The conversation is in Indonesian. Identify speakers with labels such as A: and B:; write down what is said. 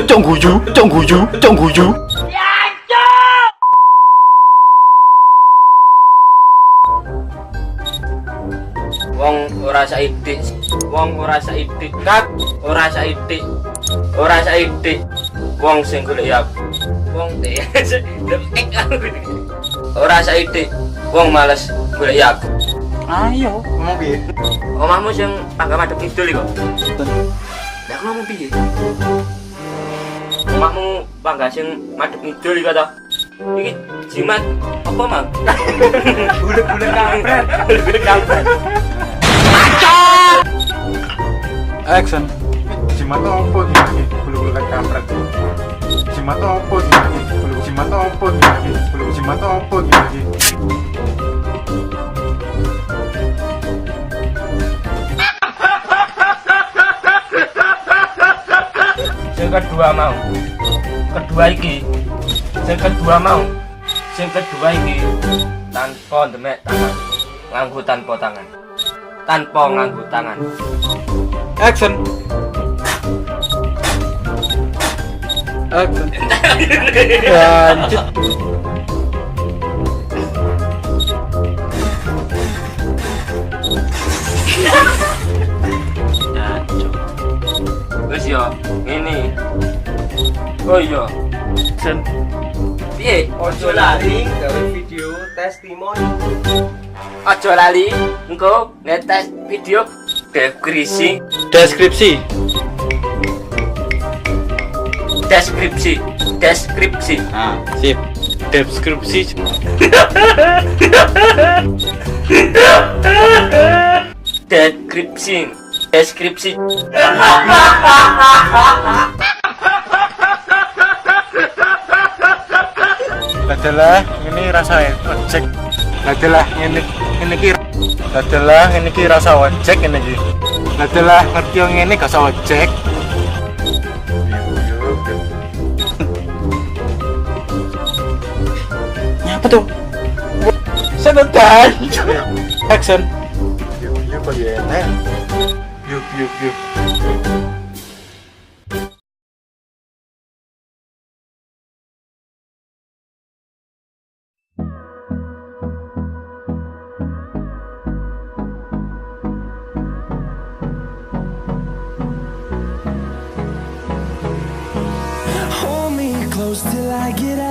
A: Cong guyu.
B: Wong ora saidik, kat, ora saidik, wong sing golek ya, wong ora saidik, wong males golek ya.
A: Ayo, ngomong piye?
B: Omahmu sing pangga madhep kidul iku. Lah ngomong piye? Omahmu pangga sing madhep kidul iku ta? Iki jimat apa, Mang? Bulet-bulet kampret.
A: Action.
C: Jimat opo iki? Bulu-bulu kampret. Jimat opo iki? Jimat opo iki? Jimat opo iki?
B: Sing kedua mau. Sing kedua iki tanpa demek tangan. Nganggo tanpa tangan. Tanpa nganggo tangan.
A: Action. Lanjut.
B: Wis yo, ngene. Oh iya. Sen. Piye?
D: Ojo lali gawe video testimoni.
B: Aja lali engko netes video deskripsi.
A: Nah, sip. Deskripsi.
B: Deskripsi.
C: Adalah ini rasa ojek. Adalah ini ki rasa ojek ini ki. Adalah ngerti yang ini gak usah ojek.
A: Apa tuh? Sebentar. Action.
C: Yuk kok ya enak. Yuk.
E: Hold me close till I get